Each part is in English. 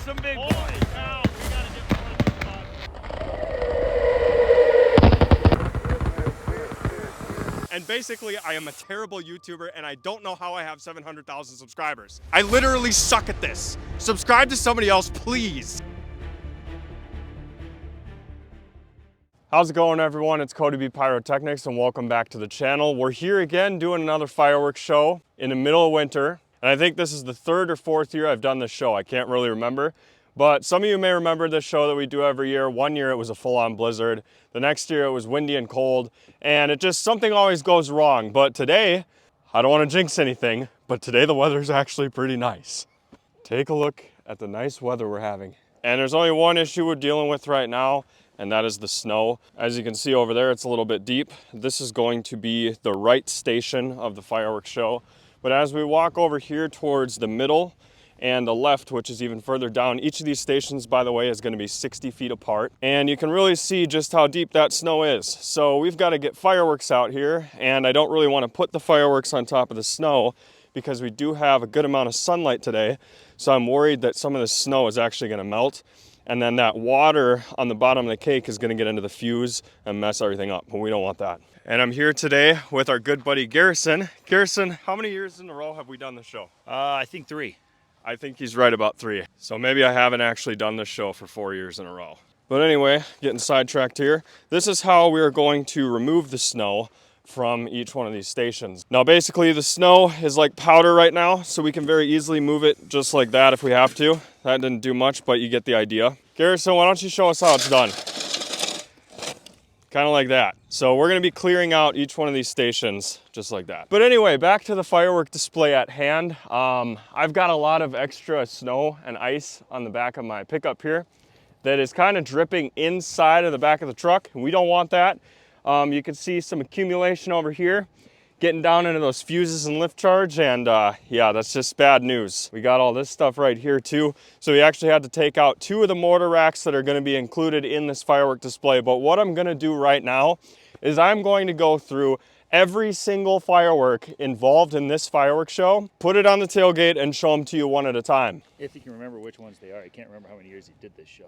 some big boys. Cow, we gotta get more of these bugs. And basically, I am a terrible YouTuber, and I don't know how I have 700,000 subscribers. I literally suck at this. Subscribe to somebody else, please. How's it going, everyone? It's CodyBPyrotechnics, and welcome back to the channel. We're here again doing another fireworks show in the middle of winter. And I think this is the third or fourth year I've done this show. I can't really remember. But some of you may remember this show that we do every year. One year it was a full-on blizzard. The next year it was windy and cold. And it just, something always goes wrong. But today, I don't want to jinx anything, but today the weather's actually pretty nice. Take a look at the nice weather we're having. And there's only one issue we're dealing with right now, and that is the snow. As you can see over there, it's a little bit deep. This is going to be the right station of the fireworks show. But as we walk over here towards the middle and the left, which is even further down, each of these stations, by the way, is going to be 60 feet apart. And you can really see just how deep that snow is. So we've got to get fireworks out here, and I don't really want to put the fireworks on top of the snow because we do have a good amount of sunlight today. So I'm worried that some of the snow is actually going to melt. And then that water on the bottom of the cake is going to get into the fuse and mess everything up. But we don't want that. And I'm here today with our good buddy Garrison. Garrison, how many years in a row have we done this show? I think 3. I think he's right about 3. So maybe I haven't actually done this show for 4 years in a row. But anyway, getting sidetracked here. This is how we are going to remove the snow from each one of these stations. Now basically the snow is like powder right now, so we can very easily move it just like that if we have to. That didn't do much, but you get the idea. Garrison, why don't you show us how it's done? Kind of like that. So we're going to be clearing out each one of these stations just like that. But anyway, back to the firework display at hand. I've got a lot of extra snow and ice on the back of my pickup here that is kind of dripping inside of the back of the truck. We don't want that. You can see some accumulation over here, getting down into those fuses and lift charge, and yeah, that's just bad news. We got all this stuff right here too. So we actually had to take out 2 of the mortar racks that are going to be included in this firework display. But what I'm going to do right now is I'm going to go through every single firework involved in this fireworks show, put it on the tailgate, and show them to you one at a time. If you can remember which ones they are. I can't remember how many years you did this show.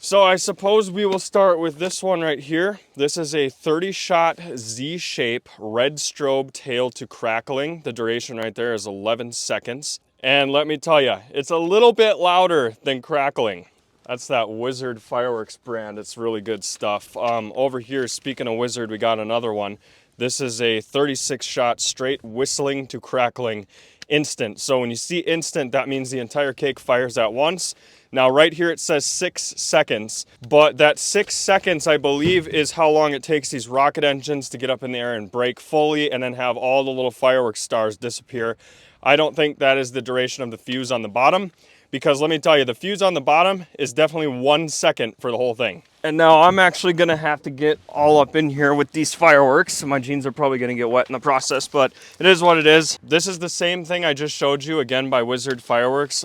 So I suppose we will start with this one right here. This is a 30-shot Z-shape red strobe tail to crackling. The duration right there is 11 seconds. And let me tell you, it's a little bit louder than crackling. That's that Wizard Fireworks brand. It's really good stuff. Over here, speaking of Wizard, we got another one. This is a 36-shot straight whistling to crackling instant. So when you see instant, that means the entire cake fires at once. Now right here it says 6 seconds, but that 6 seconds I believe is how long it takes these rocket engines to get up in the air and break fully and then have all the little fireworks stars disappear. I don't think that is the duration of the fuse on the bottom, because let me tell you, the fuse on the bottom is definitely 1 second for the whole thing. And now I'm actually gonna have to get all up in here with these fireworks. My jeans are probably gonna get wet in the process, but it is what it is. This is the same thing I just showed you, again by Wizard Fireworks.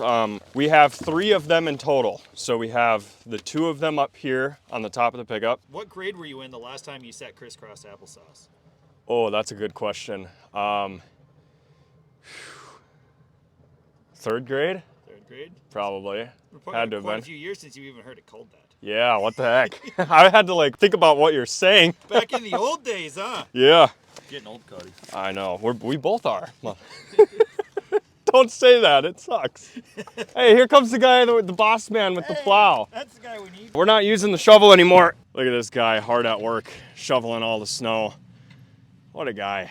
We have 3 of them in total. So we have the 2 of them up here on the top of the pickup. What grade were you in the last time you set crisscross applesauce? Oh, that's a good question. 3rd grade? 3rd grade? Probably. Had to have been. A few years since you even heard it called that. Yeah, what the heck? I had to like think about what you're saying. Back in the old days, huh? Yeah. Getting old, Cody. I know. We both are. Don't say that. It sucks. Hey, here comes the guy, the boss man with the plow. That's the guy we need. We're not using the shovel anymore. Look at this guy hard at work, shoveling all the snow. What a guy.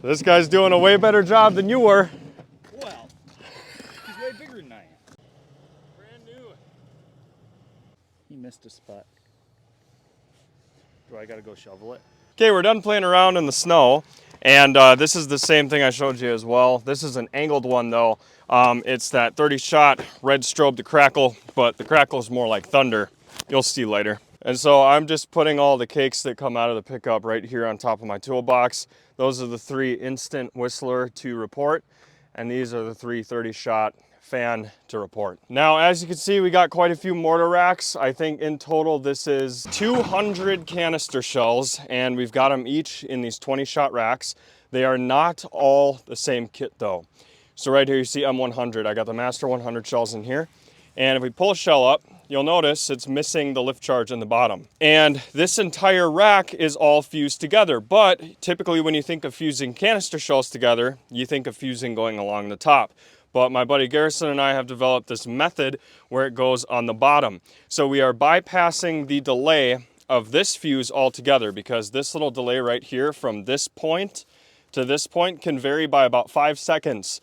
This guy's doing a way better job than you were. Well, he's way bigger than I am. Brand new. He missed a spot. Do I gotta go shovel it? Okay, we're done playing around in the snow. And this is the same thing I showed you as well. This is an angled one though. It's that 30-shot red strobe to crackle, but the crackle is more like thunder. You'll see later. And so I'm just putting all the cakes that come out of the pickup right here on top of my toolbox. Those are the 3 instant whistler to report. And these are the 3 30-shot fan to report. Now, as you can see, we got quite a few mortar racks. I think in total this is 200 canister shells, and we've got them each in these 20-shot racks. They are not all the same kit though. So right here you see M100. I got the Master 100 shells in here. And if we pull a shell up, you'll notice it's missing the lift charge in the bottom. And this entire rack is all fused together. But typically when you think of fusing canister shells together, you think of fusing going along the top. But my buddy Garrison and I have developed this method where it goes on the bottom. So we are bypassing the delay of this fuse altogether, because this little delay right here from this point to this point can vary by about 5 seconds.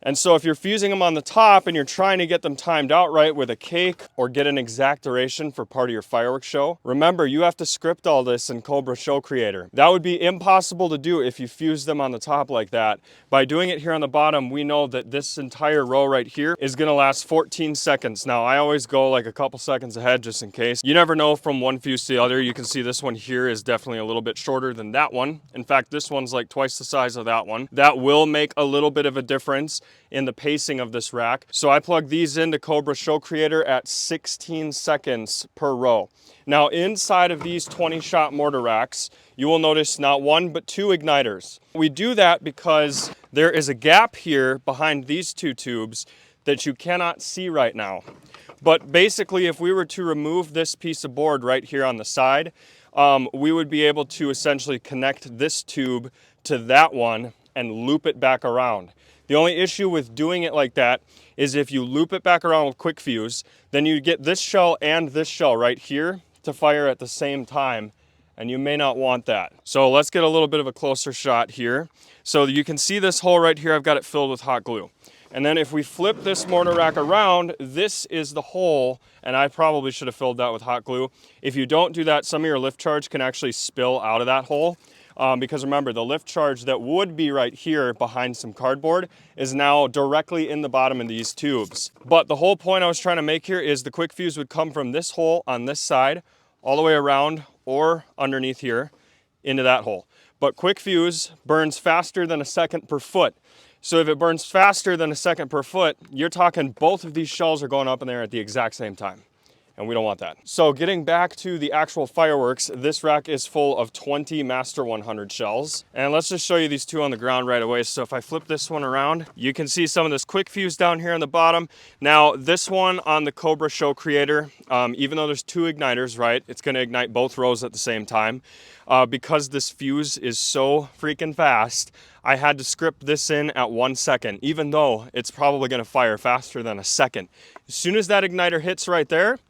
And so if you're fusing them on the top and you're trying to get them timed out right with a cake or get an exact duration for part of your fireworks show, remember you have to script all this in Cobra Show Creator. That would be impossible to do if you fuse them on the top like that. By doing it here on the bottom, we know that this entire row right here is gonna last 14 seconds. Now I always go like a couple seconds ahead just in case. You never know from one fuse to the other. You can see this one here is definitely a little bit shorter than that one. In fact, this one's like twice the size of that one. That will make a little bit of a difference in the pacing of this rack. So I plug these into Cobra Show Creator at 16 seconds per row. Now inside of these 20-shot mortar racks, you will notice not one but 2 igniters. We do that because there is a gap here behind these 2 tubes that you cannot see right now. But basically if we were to remove this piece of board right here on the side, we would be able to essentially connect this tube to that one and loop it back around. The only issue with doing it like that is if you loop it back around with quick fuse, then you get this shell and this shell right here to fire at the same time, and you may not want that. So let's get a little bit of a closer shot here. So you can see this hole right here, I've got it filled with hot glue. And then if we flip this mortar rack around, this is the hole, and I probably should have filled that with hot glue. If you don't do that, some of your lift charge can actually spill out of that hole. Because remember, the lift charge that would be right here behind some cardboard is now directly in the bottom of these tubes. But the whole point I was trying to make here is the quick fuse would come from this hole on this side, all the way around or underneath here into that hole. But quick fuse burns faster than a second per foot. So if it burns faster than a second per foot, you're talking both of these shells are going up in there at the exact same time. And we don't want that. So getting back to the actual fireworks, this rack is full of 20 Master 100 shells. And let's just show you these 2 on the ground right away. So if I flip this one around, you can see some of this quick fuse down here on the bottom. Now this one on the Cobra Show Creator, even though there's 2 igniters, right, it's gonna ignite both rows at the same time. Because this fuse is so freaking fast, I had to script this in at 1 second, even though it's probably gonna fire faster than a second. As soon as that igniter hits right there,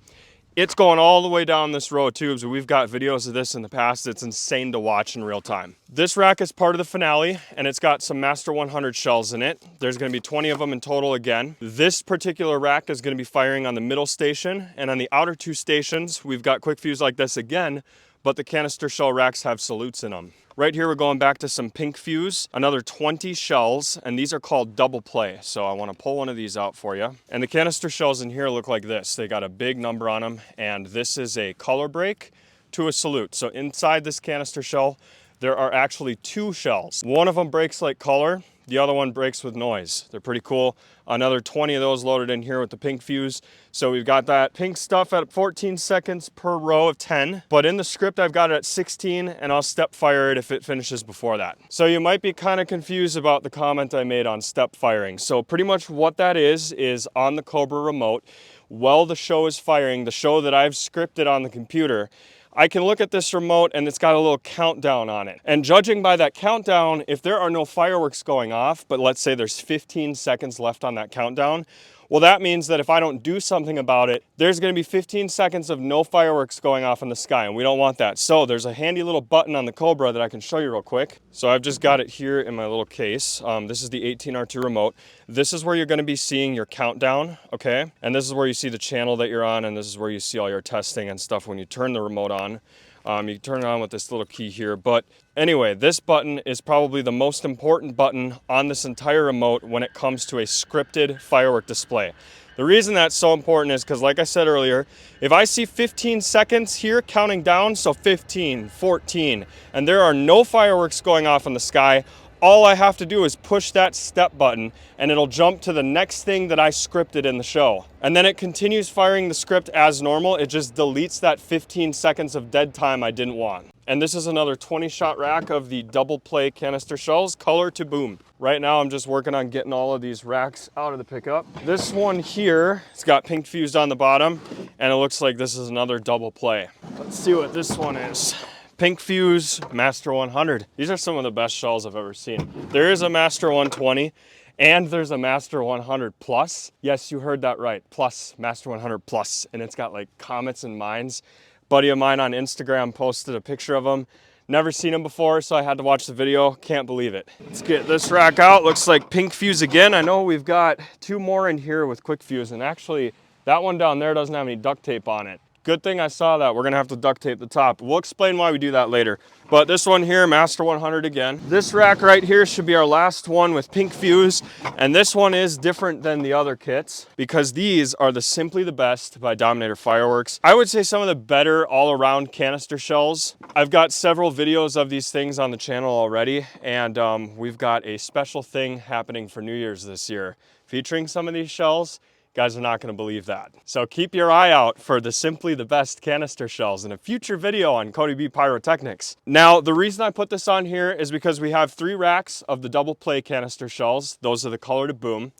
it's going all the way down this row of tubes. We've got videos of this in the past. It's insane to watch in real time. This rack is part of the finale, and it's got some Master 100 shells in it. There's gonna be 20 of them in total again. This particular rack is gonna be firing on the middle station, and on the outer 2 stations, we've got quick fuse like this again, but the canister shell racks have salutes in them. Right here, we're going back to some pink fuse, another 20 shells, and these are called double play. So I want to pull one of these out for you. And the canister shells in here look like this. They got a big number on them, and this is a color break to a salute. So inside this canister shell, there are actually 2 shells. One of them breaks like color, the other one breaks with noise. They're pretty cool. Another 20 of those loaded in here with the pink fuse. So we've got that pink stuff at 14 seconds per row of 10. But in the script, I've got it at 16, and I'll step fire it if it finishes before that. So you might be kind of confused about the comment I made on step firing. So pretty much what that is on the Cobra remote, while the show is firing, the show that I've scripted on the computer, I can look at this remote and it's got a little countdown on it. And judging by that countdown, if there are no fireworks going off, but let's say there's 15 seconds left on that countdown, well, that means that if I don't do something about it, there's gonna be 15 seconds of no fireworks going off in the sky, and we don't want that. So there's a handy little button on the Cobra that I can show you real quick. So I've just got it here in my little case. This is the 18R2 remote. This is where you're gonna be seeing your countdown, okay? And this is where you see the channel that you're on, and this is where you see all your testing and stuff when you turn the remote on. You can turn it on with this little key here. But anyway, this button is probably the most important button on this entire remote when it comes to a scripted firework display. The reason that's so important is because, like I said earlier, if I see 15 seconds here counting down, so 15, 14, and there are no fireworks going off in the sky, all I have to do is push that step button and it'll jump to the next thing that I scripted in the show. And then it continues firing the script as normal. It just deletes that 15 seconds of dead time I didn't want. And this is another 20-shot rack of the double play canister shells, color to boom. Right now I'm just working on getting all of these racks out of the pickup. This one here, it's got pink fused on the bottom, and it looks like this is another double play. Let's see what this one is. Pink Fuse Master 100. These are some of the best shells I've ever seen. There is a Master 120 and there's a Master 100 Plus. Yes, you heard that right. Plus, Master 100 Plus. And it's got like comets and mines. Buddy of mine on Instagram posted a picture of them. Never seen them before, so I had to watch the video. Can't believe it. Let's get this rack out. Looks like Pink Fuse again. I know we've got 2 more in here with Quick Fuse, and actually that one down there doesn't have any duct tape on it. Good thing I saw that. We're gonna have to duct tape the top. We'll explain why we do that later. But this one here, Master 100 again. This rack right here should be our last one with Pink Fuse. And this one is different than the other kits because these are the Simply the Best by Dominator Fireworks. I would say some of the better all-around canister shells. I've got several videos of these things on the channel already. And we've got a special thing happening for New Year's this year featuring some of these shells. Guys are not going to believe that. So keep your eye out for the Simply the Best canister shells in a future video on CodyBPyrotechnics. Now, the reason I put this on here is because we have 3 racks of the double play canister shells. Those are the color to boom.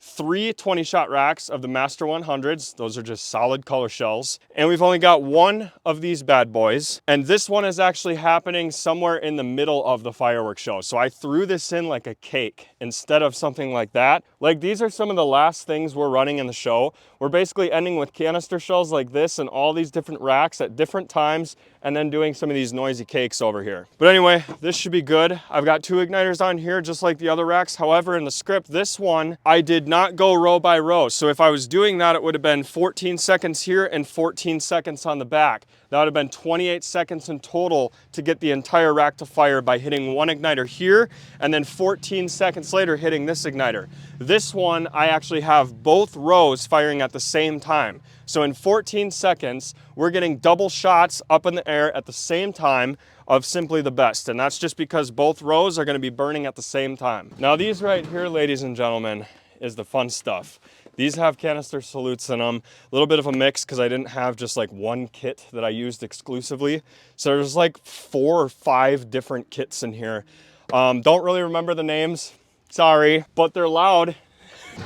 3 20-shot racks of the Master 100s. Those are just solid color shells. And we've only got 1 of these bad boys. And this one is actually happening somewhere in the middle of the fireworks show. So I threw this in like a cake instead of something like that. Like, these are some of the last things we're running in the show. We're basically ending with canister shells like this and all these different racks at different times, and then doing some of these noisy cakes over here. But anyway, this should be good. I've got 2 igniters on here, just like the other racks. However, in the script, this one, I did not go row by row. So if I was doing that, it would have been 14 seconds here and 14 seconds on the back. That would have been 28 seconds in total to get the entire rack to fire by hitting 1 igniter here, and then 14 seconds later hitting this igniter. This one, I actually have both rows firing at the same time. So in 14 seconds, we're getting double shots up in the air at the same time of Simply the Best. And that's just because both rows are gonna be burning at the same time. Now these right here, ladies and gentlemen, is the fun stuff. These have canister salutes in them. A little bit of a mix because I didn't have just like one kit that I used exclusively. So there's like 4 or 5 different kits in here. Don't really remember the names, sorry, but they're loud.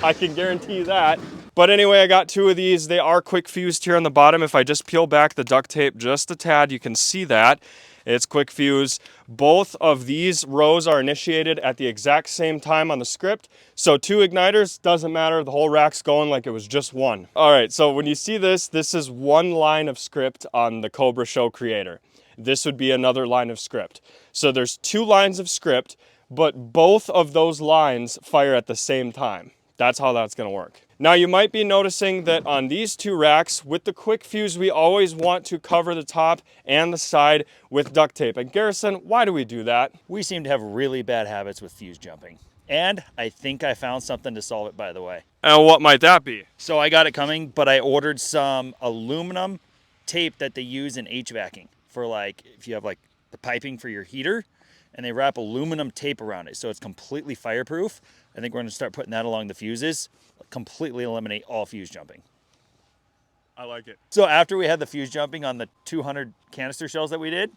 I can guarantee you that. But anyway, I got 2 of these. They are quick fused here on the bottom. If I just peel back the duct tape just a tad, you can see that. It's quick fuse. Both of these rows are initiated at the exact same time on the script. So 2 igniters, doesn't matter. The whole rack's going like it was just 1. All right, so when you see this, this is 1 line of script on the Cobra Show Creator. This would be another line of script. So there's 2 lines of script, but both of those lines fire at the same time. That's how that's gonna work. Now you might be noticing that on these 2 racks, with the quick fuse, we always want to cover the top and the side with duct tape. And Garrison, why do we do that? We seem to have really bad habits with fuse jumping. And I think I found something to solve it, by the way. And what might that be? So I got it coming, but I ordered some aluminum tape that they use in HVACing for, like, if you have like the piping for your heater, and they wrap aluminum tape around it so it's completely fireproof. I think we're going to start putting that along the fuses, completely eliminate all fuse jumping. I like it. So after we had the fuse jumping on the 200 canister shells that we did,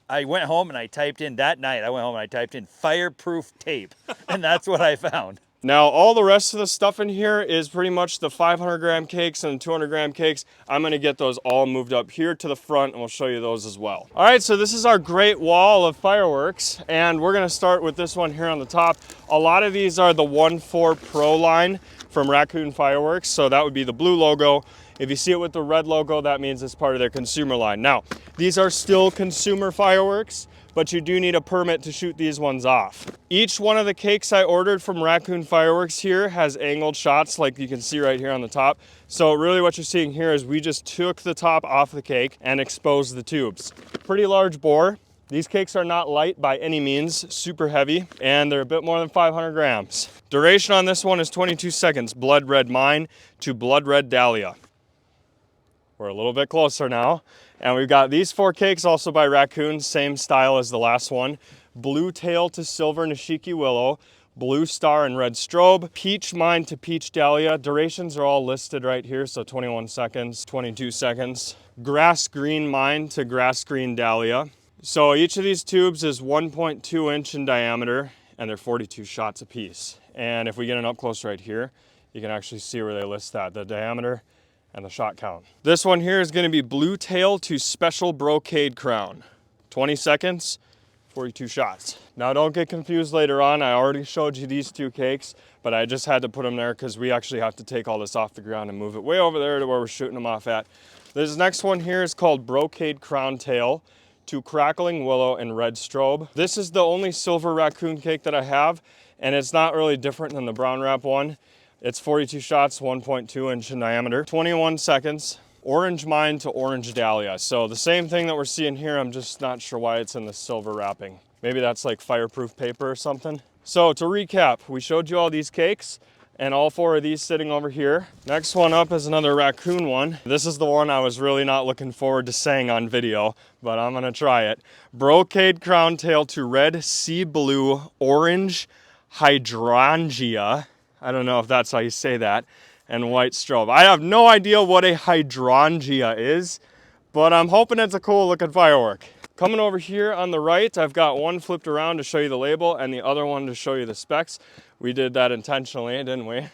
I went home and I typed in, that night I went home and I typed in fireproof tape, and that's what I found. Now, all the rest of the stuff in here is pretty much the 500 gram cakes and 200 gram cakes. I'm gonna get those all moved up here to the front, and we'll show you those as well. All right, so this is our great wall of fireworks, and we're gonna start with this one here on the top. A lot of these are the 1.4 Pro line from Raccoon Fireworks, so that would be the blue logo. If you see it with the red logo, that means it's part of their consumer line. Now, these are still consumer fireworks, but you do need a permit to shoot these ones off. Each one of the cakes I ordered from Raccoon Fireworks here has angled shots like you can see right here on the top. So really what you're seeing here is we just took the top off the cake and exposed the tubes. Pretty large bore. These cakes are not light by any means, super heavy, and they're a bit more than 500 grams. Duration on this one is 22 seconds, Blood Red Mine to Blood Red Dahlia. We're a little bit closer now. And we've got these 4 cakes also by Raccoon, same style as the last one. blue tail to silver Nishiki Willow, blue star and red strobe, peach mine to peach dahlia. Durations are all listed right here, so 21 seconds, 22 seconds. Grass green mine to grass green dahlia. So each of these tubes is 1.2 inch in diameter, and they're 42 shots a piece. And if we get an up close right here, you can actually see where they list that, the diameter and the shot count. This one here is going to be blue tail to special brocade crown. 20 seconds, 42 shots. Now don't get confused later on. I already showed you these two cakes, but I just had to put them there because we actually have to take all this off the ground and move it way over there to where we're shooting them off at. This next one here is called Brocade Crown Tail to Crackling, Willow, and Red Strobe. This is the only silver raccoon cake that I have, and it's not really different than the brown wrap one. It's 42 shots, 1.2 inch in diameter, 21 seconds. Orange mine to orange dahlia. So the same thing that we're seeing here, I'm just not sure why it's in the silver wrapping. Maybe that's like fireproof paper or something. So to recap, we showed you all these cakes and all four of these sitting over here. Next one up is another raccoon one. This is the one I was really not looking forward to saying on video, but I'm gonna try it. Brocade crown tail to red, sea blue, orange, hydrangea. I don't know if that's how you say that. And white strobe. I have no idea what a hydrangea is, but I'm hoping it's a cool looking firework. Coming over here on the right, I've got one flipped around to show you the label and the other one to show you the specs. We did that intentionally, didn't we?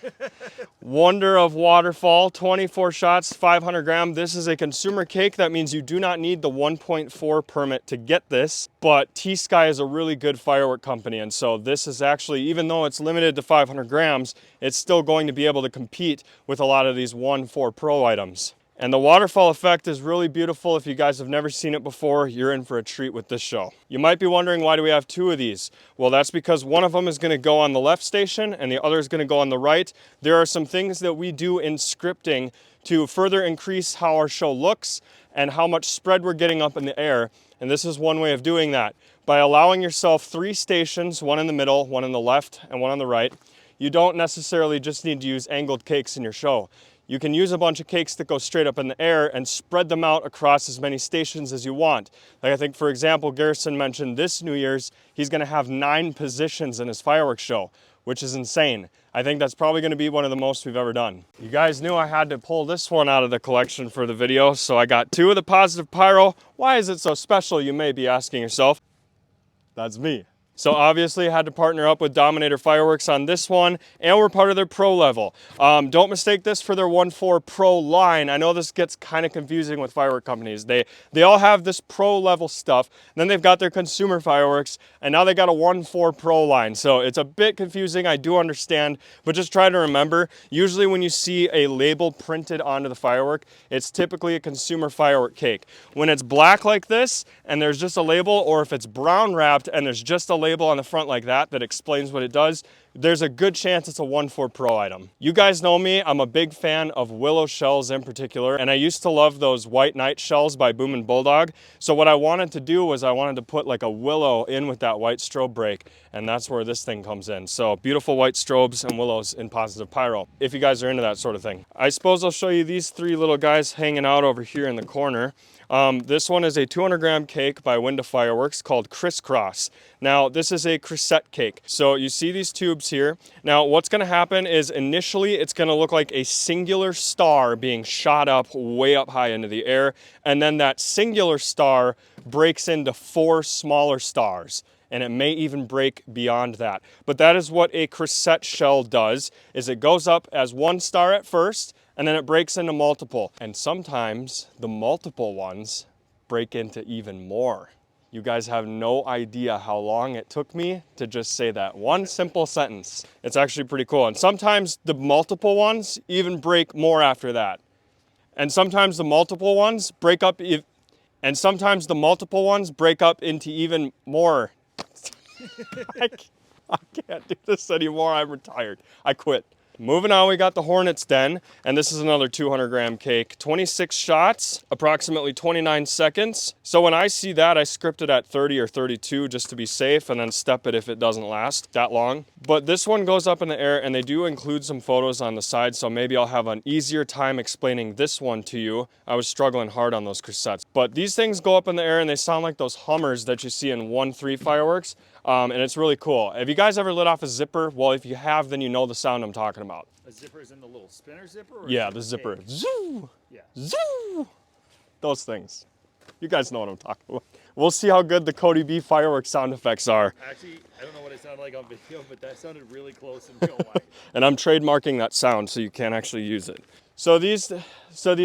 Wonder of Waterfall, 24 shots, 500 gram. This is a consumer cake. That means you do not need the 1.4 permit to get this, but T-Sky is a really good firework company. And so this is actually, even though it's limited to 500 grams, it's still going to be able to compete with a lot of these 1.4 Pro items. And the waterfall effect is really beautiful. If you guys have never seen it before, you're in for a treat with this show. You might be wondering, why do we have two of these? Well, that's because one of them is going to go on the left station and the other is going to go on the right. There are some things that we do in scripting to further increase how our show looks and how much spread we're getting up in the air. And this is one way of doing that. By allowing yourself 3 stations, one in the middle, one on the left, and one on the right, you don't necessarily just need to use angled cakes in your show. You can use a bunch of cakes that go straight up in the air and spread them out across as many stations as you want. Like I think, for example, Garrison mentioned this New Year's, he's gonna have 9 positions in his fireworks show, which is insane. I think that's probably gonna be one of the most we've ever done. You guys knew I had to pull this one out of the collection for the video, so I got 2 of the Positive Pyro. Why is it so special, you may be asking yourself? That's me. So obviously I had to partner up with Dominator Fireworks on this one, and we're part of their pro level. Don't mistake this for their 1.4 Pro line. I know this gets kind of confusing with firework companies. They all have this pro level stuff, then they've got their consumer fireworks, and now they got a 1.4 Pro line. So it's a bit confusing, I do understand, but just try to remember, usually when you see a label printed onto the firework, it's typically a consumer firework cake. When it's black like this, and there's just a label, or if it's brown wrapped and there's just a label on the front like that explains what it does, there's a good chance it's a 1.4 Pro item. You guys know me, I'm a big fan of Willow shells in particular, and I used to love those White Knight shells by Boomin' Bulldog. So what I wanted to do was I wanted to put like a Willow in with that white strobe break, and that's where this thing comes in. So beautiful white strobes and Willows in Positive Pyro, if you guys are into that sort of thing. I suppose I'll show you these 3 little guys hanging out over here in the corner. This one is a 200 gram cake by Winda Fireworks called Crisscross. Now this is a Crissette cake. So you see these tubes here. Now what's going to happen is initially it's going to look like a singular star being shot up way up high into the air, and then that singular star breaks into 4 smaller stars, and it may even break beyond that. But that is what a Crissette shell does, is it goes up as 1 star at first, and then it breaks into multiple. And sometimes the multiple ones break into even more. You guys have no idea how long it took me to just say that one simple sentence. It's actually pretty cool. And sometimes the multiple ones even break more after that. And sometimes the multiple ones break up into even more. I can't do this anymore. I'm retired. I quit. Moving on, we got the Hornets Den, and this is another 200-gram cake. 26 shots, approximately 29 seconds. So when I see that, I script it at 30 or 32 just to be safe, and then step it if it doesn't last that long. But this one goes up in the air, and they do include some photos on the side, so maybe I'll have an easier time explaining this one to you. I was struggling hard on those Chrysets. But these things go up in the air, and they sound like those Hummers that you see in 1-3 fireworks. And it's really cool. Have you guys ever lit off a zipper? Well, if you have, then you know the sound I'm talking about. A zipper is in the little spinner zipper? Or Yeah, the zipper. Zoo! Yeah. Zoo! Those things. You guys know what I'm talking about. We'll see how good the CodyB firework sound effects are. Actually, I don't know what it sounded like on video, but that sounded really close in real life. And I'm trademarking that sound so you can't actually use it. So these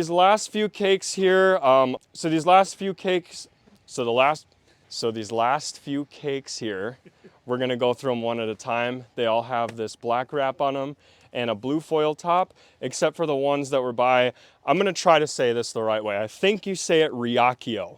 last few cakes here, these last few cakes here, we're gonna go through them one at a time. They all have this black wrap on them and a blue foil top, except for the ones that were by, I'm gonna try to say this the right way. I think you say it Ryakio.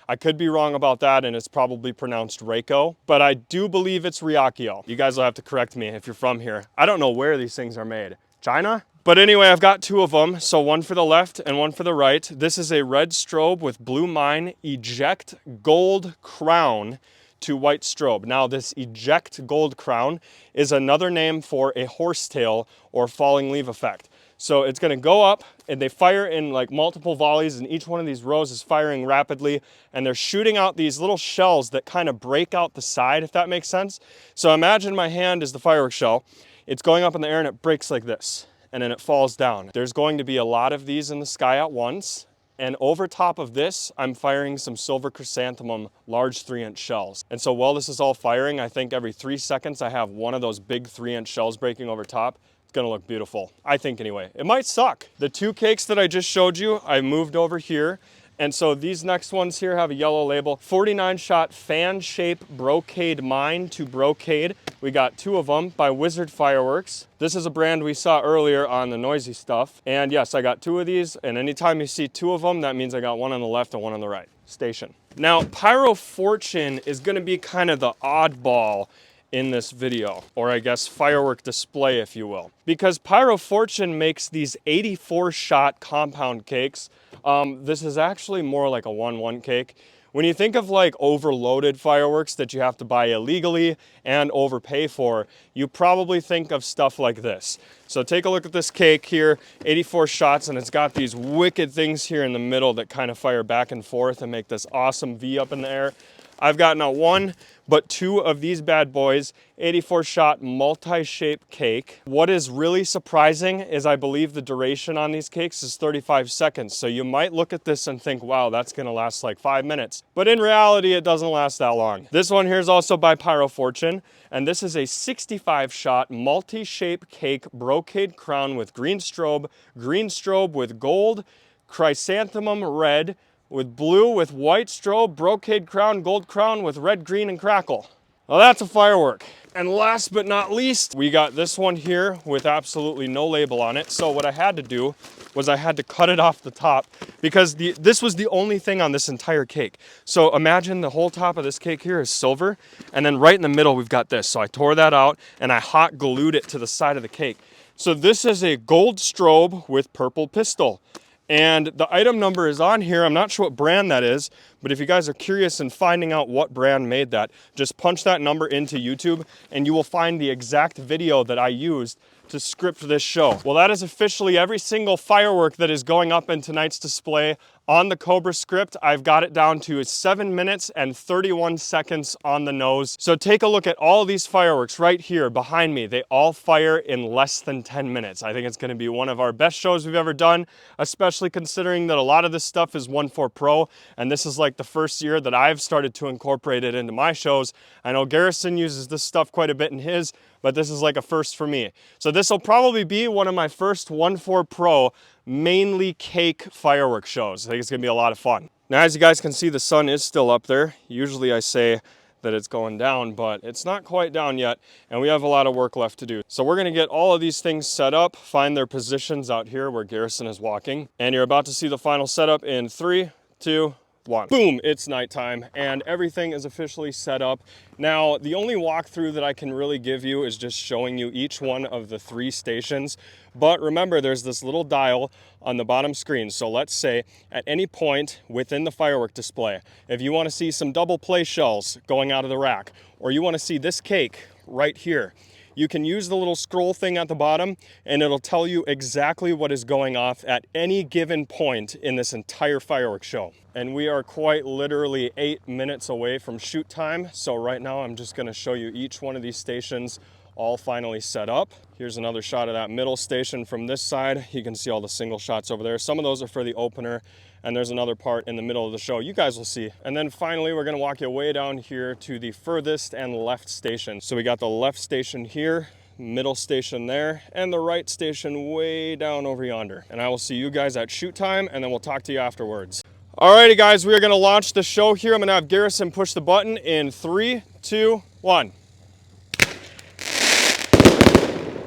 I could be wrong about that, and it's probably pronounced Reiko, but I do believe it's Ryakio. You guys will have to correct me if you're from here. I don't know where these things are made. China? But anyway, I've got two of them, so one for the left and one for the right. This is a red strobe with blue mine, eject gold crown to white strobe. Now this eject gold crown is another name for a horsetail or falling leaf effect. So it's gonna go up and they fire in like multiple volleys, and each one of these rows is firing rapidly, and they're shooting out these little shells that kind of break out the side, if that makes sense. So imagine my hand is the firework shell. It's going up in the air and it breaks like this, and then it falls down. There's going to be a lot of these in the sky at once. And over top of this, I'm firing some silver chrysanthemum large 3-inch shells. And so while this is all firing, I think every 3 seconds I have one of those big 3-inch shells breaking over top. It's gonna look beautiful, I think anyway. It might suck. The two cakes that I just showed you, I moved over here. And so these next ones here have a yellow label. 49-shot fan shape Brocade mine to Brocade. We got two of them by Wizard Fireworks. This is a brand we saw earlier on the noisy stuff. And yes, I got two of these. And anytime you see two of them, that means I got one on the left and one on the right. Station. Now, Pyro Fortune is gonna be kind of the oddball in this video, or I guess firework display, if you will. Because Pyro Fortune makes these 84-shot compound cakes. This is actually more like a 1-1 cake. When you think of like overloaded fireworks that you have to buy illegally and overpay for, you probably think of stuff like this. So take a look at this cake here, 84 shots, and it's got these wicked things here in the middle that kind of fire back and forth and make this awesome V up in the air. I've got not one, but two of these bad boys, 84-shot multi-shape cake. What is really surprising is I believe the duration on these cakes is 35 seconds. So you might look at this and think, wow, that's gonna last like 5 minutes. But in reality, it doesn't last that long. This one here is also by Pyro Fortune, and this is a 65-shot multi-shape cake Brocade crown with green strobe with gold, chrysanthemum red, with blue, with white strobe, Brocade crown, gold crown with red, green, and crackle. Well, that's a firework. And last but not least, we got this one here with absolutely no label on it. So what I had to do was I had to cut it off the top because this was the only thing on this entire cake. So imagine the whole top of this cake here is silver, and then right in the middle we've got this. So I tore that out and I hot glued it to the side of the cake. So this is a gold strobe with purple pistol. And the item number is on here. I'm not sure what brand that is, but if you guys are curious in finding out what brand made that, just punch that number into YouTube and you will find the exact video that I used to script this show. Well, that is officially every single firework that is going up in tonight's display on the Cobra script. I've got it down to 7 minutes and 31 seconds on the nose. So take a look at all of these fireworks right here behind me. They all fire in less than 10 minutes. I think it's gonna be one of our best shows we've ever done, especially considering that a lot of this stuff is 1.4 Pro, and this is like the first year that I've started to incorporate it into my shows. I know Garrison uses this stuff quite a bit in his, but this is like a first for me. So this will probably be one of my first 1.4 Pro mainly cake firework shows. I think it's gonna be a lot of fun. Now, as you guys can see, the sun is still up there. Usually I say that it's going down, but it's not quite down yet, and we have a lot of work left to do. So we're gonna get all of these things set up, find their positions out here where Garrison is walking, and you're about to see the final setup in 3, 2, 1. Boom, it's nighttime and everything is officially set up. Now, the only walkthrough that I can really give you is just showing you each one of the 3 stations. But remember, there's this little dial on the bottom screen. So let's say at any point within the firework display, if you want to see some double play shells going out of the rack, or you want to see this cake right here, you can use the little scroll thing at the bottom and it'll tell you exactly what is going off at any given point in this entire fireworks show. And we are quite literally 8 minutes away from shoot time. So right now I'm just gonna show you each one of these stations all finally set up. Here's another shot of that middle station from this side. You can see all the single shots over there. Some of those are for the opener, and there's another part in the middle of the show. You guys will see. And then finally, we're gonna walk you way down here to the furthest and left station. So we got the left station here, middle station there, and the right station way down over yonder. And I will see you guys at shoot time, and then we'll talk to you afterwards. Alrighty guys, we are gonna launch the show here. I'm gonna have Garrison push the button in 3, 2, 1.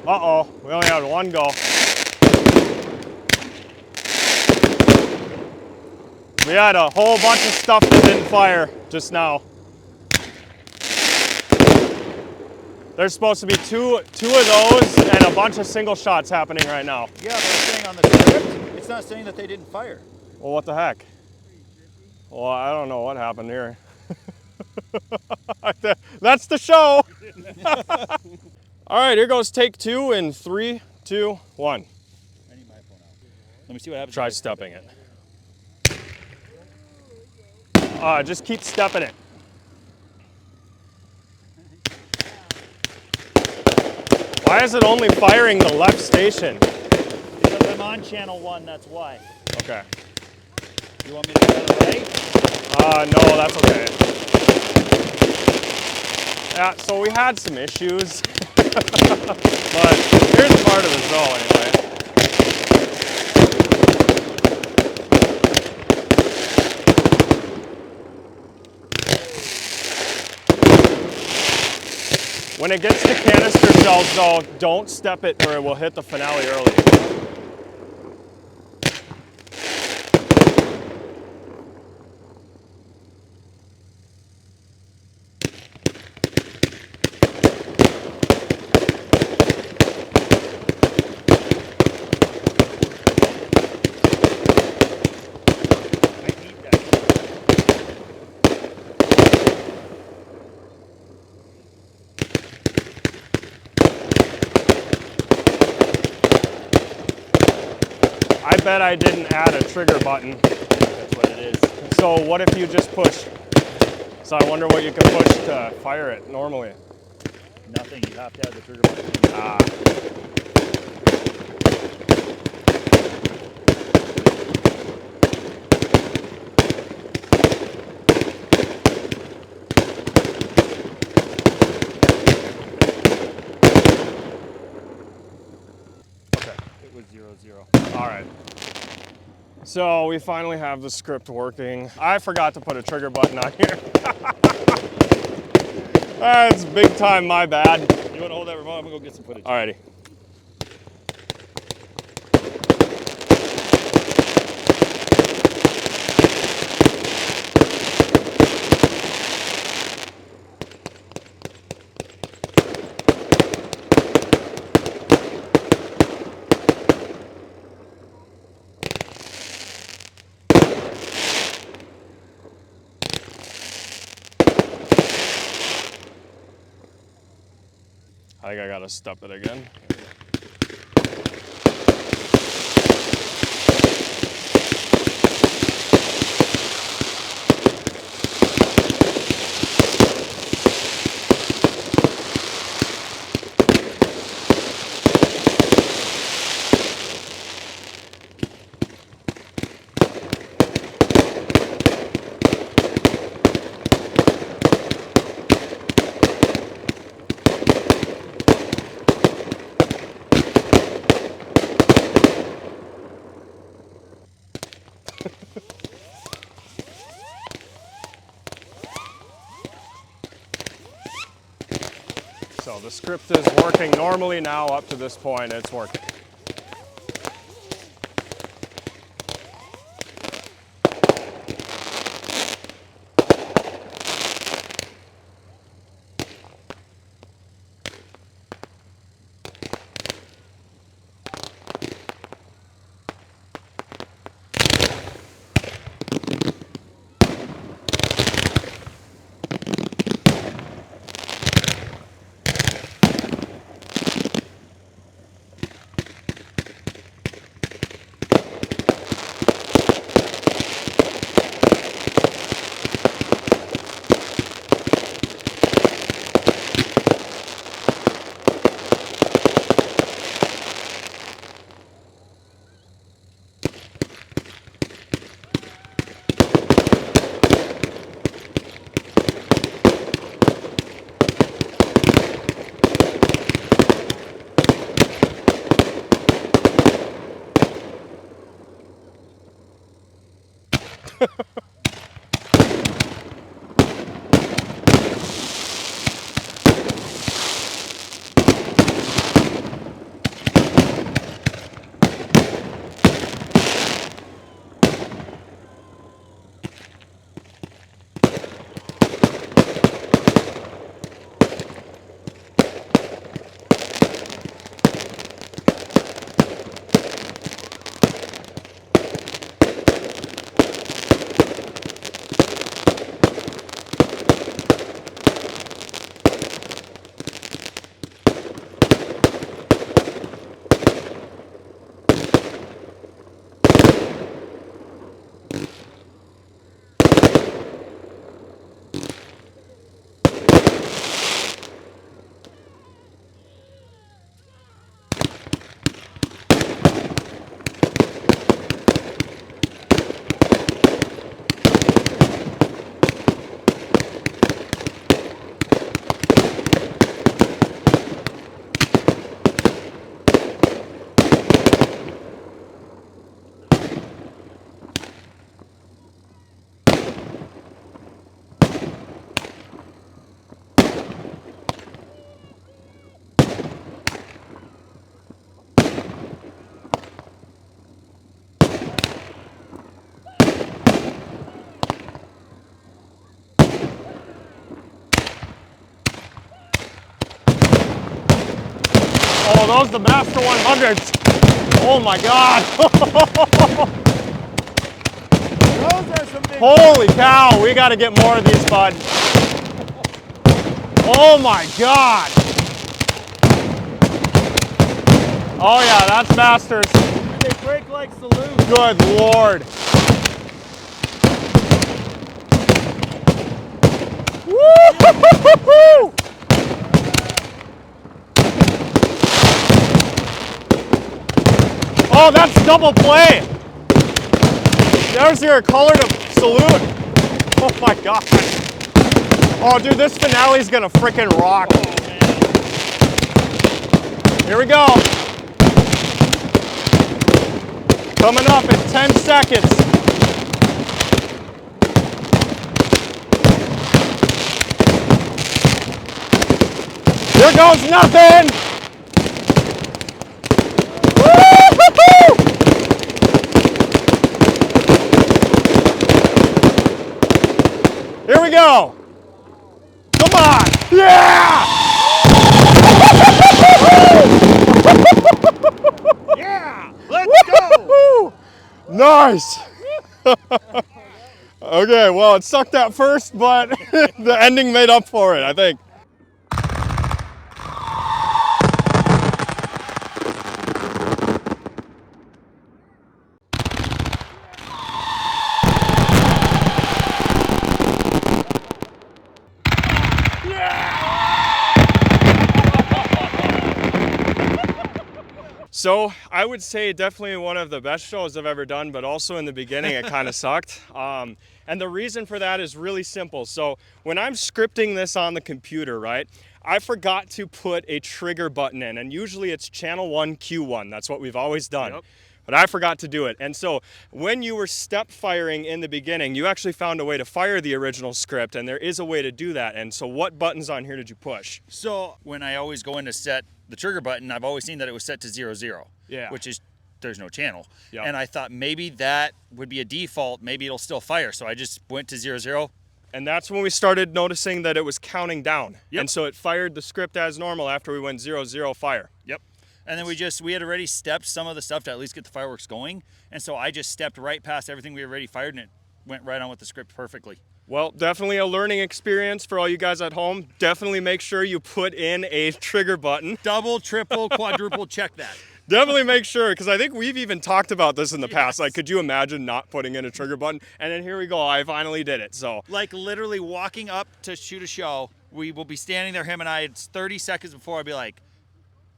Uh-oh, we only had one go. We had a whole bunch of stuff that didn't fire just now. There's supposed to be two of those and a bunch of single shots happening right now. Yeah, but I'm saying on the script, it's not saying that they didn't fire. Well, what the heck? Well, I don't know what happened here. That's the show. All right, here goes take 2 in 3, 2, 1. I need my phone out. Let me see what happens. Try stepping it. Just keep stepping it. Why is it only firing the left station? Because I'm on channel 1, that's why. Okay. You want me to go the other way? No, that's okay. Yeah, so we had some issues. But here's part of the show anyway. When it gets to canister shells though, don't step it or it will hit the finale early. I bet I didn't add a trigger button. That's what it is. So what if you just push? So I wonder what you can push to fire it normally. Nothing, you have to have the trigger button. Ah. It was 0-0. All right. So we finally have the script working. I forgot to put a trigger button on here. That's big time my bad. You want to hold that remote? I'm going to go get some footage. Alrighty. I think I gotta step it again. So the script is working normally now up to this point, it's working. Oh, those are the Master 100s. Oh my God. Those are some big. Holy cow, we got to get more of these, bud. Oh my God. Oh yeah, that's Masters. They break like saloons. Good Lord. Woo! Oh, that's double play. There's your color to salute. Oh my God. Oh dude, this finale's gonna frickin' rock. Oh, Here we go. Coming up in 10 seconds. Here goes nothing. Woo-hoo-hoo! Here we go. Come on. Yeah! yeah! Let's go! Nice. Okay, well, it sucked at first, but the ending made up for it, I think. So I would say definitely one of the best shows I've ever done, but also in the beginning it kind of sucked. And the reason for that is really simple. So when I'm scripting this on the computer, right, I forgot to put a trigger button in, and usually it's channel 1, Q1. That's what we've always done. Yep. But I forgot to do it. And so when you were step firing in the beginning, you actually found a way to fire the original script, and there is a way to do that. And so what buttons on here did you push? So when I always go in to set the trigger button, I've always seen that it was set to 0, 0. Yeah. Which is, there's no channel. Yep. And I thought maybe that would be a default. Maybe it'll still fire. So I just went to 0, 0. And that's when we started noticing that it was counting down. Yep. And so it fired the script as normal after we went 0, 0 fire. Yep. And then we had already stepped some of the stuff to at least get the fireworks going. And so I just stepped right past everything we already fired, and it went right on with the script perfectly. Well, definitely a learning experience for all you guys at home. Definitely make sure you put in a trigger button. Double, triple, quadruple check that. Definitely make sure, because I think we've even talked about this in the past. Like, could you imagine not putting in a trigger button? And then here we go, I finally did it, so. Like literally walking up to shoot a show, we will be standing there, him and I, it's 30 seconds before I'd be like,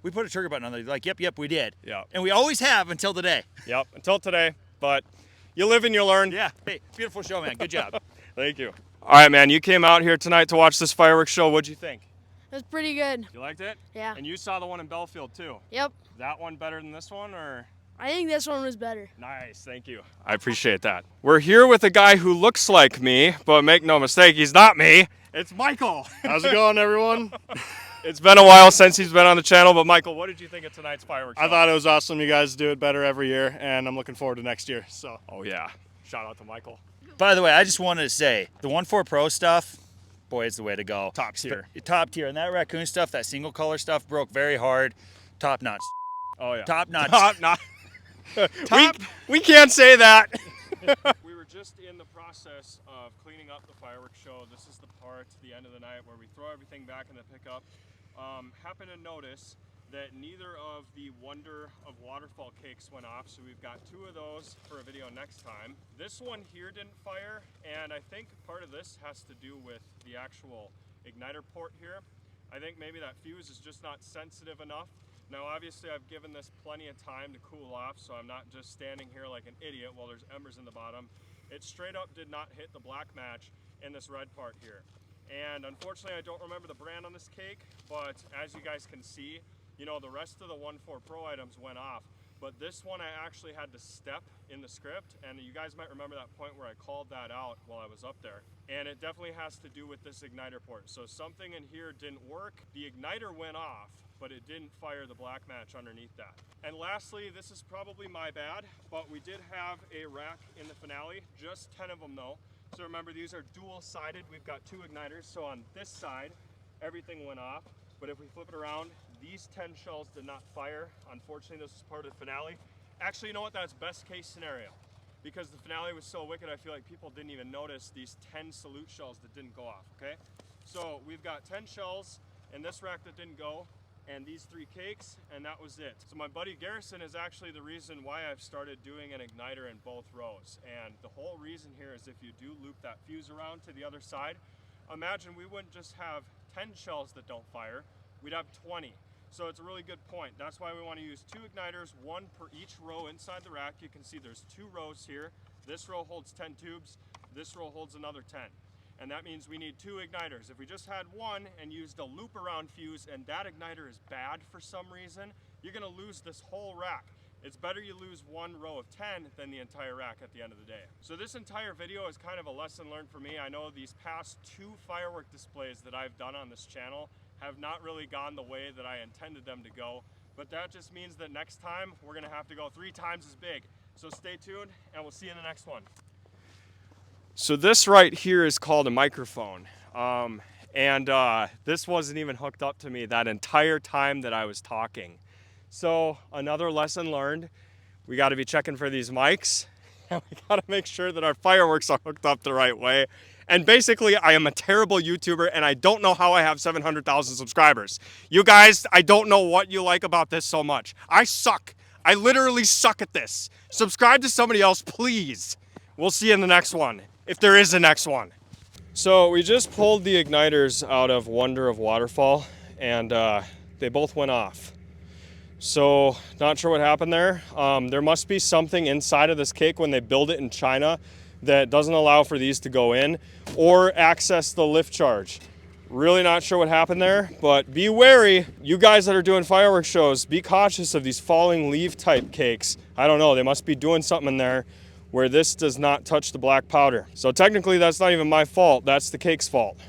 we put a trigger button on there. Like, yep, we did. Yeah. And we always have until today. Yep, until today, but you live and you learn. Yeah, hey, beautiful show, man, good job. Thank you. All right, man, you came out here tonight to watch this fireworks show. What'd you think? It was pretty good. You liked it? Yeah. And you saw the one in Belfield too. Yep. Is that one better than this one, or? I think this one was better. Nice, thank you. I appreciate that. We're here with a guy who looks like me, but make no mistake, he's not me. It's Michael. How's it going, everyone? It's been a while since he's been on the channel, but Michael, what did you think of tonight's fireworks show? I thought it was awesome. You guys do it better every year, and I'm looking forward to next year. So. Oh yeah, shout out to Michael. By the way, I just wanted to say, the 1.4 Pro stuff, boy, it's the way to go. Top tier. Top tier. And that raccoon stuff, that single color stuff, broke very hard. Top notch. Oh yeah. Top notch. Top notch. Top. We can't say that. We were just in the process of cleaning up the fireworks show. This is the part, the end of the night, where we throw everything back in the pickup. Happen to notice that neither of the Wonder of Waterfall cakes went off, so we've got 2 of those for a video next time. This one here didn't fire, and I think part of this has to do with the actual igniter port here. I think maybe that fuse is just not sensitive enough. Now obviously I've given this plenty of time to cool off, so I'm not just standing here like an idiot while there's embers in the bottom. It straight up did not hit the black match in this red part here. And unfortunately I don't remember the brand on this cake, but as you guys can see, you know, the rest of the 1.4 Pro items went off. But this one I actually had to step in the script, and you guys might remember that point where I called that out while I was up there. And it definitely has to do with this igniter port. So something in here didn't work. The igniter went off, but it didn't fire the black match underneath that. And lastly, this is probably my bad, but we did have a rack in the finale, just 10 of them though. So remember, these are dual-sided. We've got 2 igniters, so on this side, everything went off. But if we flip it around, these 10 shells did not fire. Unfortunately, this is part of the finale. Actually, you know what? That's best case scenario. Because the finale was so wicked, I feel like people didn't even notice these 10 salute shells that didn't go off, okay? So we've got 10 shells in this rack that didn't go, and these 3 cakes, and that was it. So my buddy Garrison is actually the reason why I've started doing an igniter in both rows. And the whole reason here is if you do loop that fuse around to the other side, imagine we wouldn't just have 10 shells that don't fire, we'd have 20. So it's a really good point. That's why we want to use 2 igniters, 1 per each row inside the rack. You can see there's 2 rows here. This row holds 10 tubes, this row holds another 10. And that means we need 2 igniters. If we just had 1 and used a loop around fuse and that igniter is bad for some reason, you're gonna lose this whole rack. It's better you lose 1 row of 10 than the entire rack at the end of the day. So this entire video is kind of a lesson learned for me. I know these past 2 firework displays that I've done on this channel have not really gone the way that I intended them to go, but that just means that next time we're gonna have to go 3 times as big. So stay tuned and we'll see you in the next one. So this right here is called a microphone. This wasn't even hooked up to me that entire time that I was talking. So another lesson learned, we gotta be checking for these mics, and we gotta make sure that our fireworks are hooked up the right way. And basically, I am a terrible YouTuber, and I don't know how I have 700,000 subscribers. You guys, I don't know what you like about this so much. I suck. I literally suck at this. Subscribe to somebody else, please. We'll see you in the next one, if there is a next one. So we just pulled the igniters out of Wonder of Waterfall, and they both went off. So not sure what happened there. There must be something inside of this cake when they build it in China that doesn't allow for these to go in or access the lift charge. Really not sure what happened there, but be wary. You guys that are doing fireworks shows, be cautious of these falling leaf type cakes. I don't know, they must be doing something in there where this does not touch the black powder. So technically that's not even my fault, that's the cake's fault.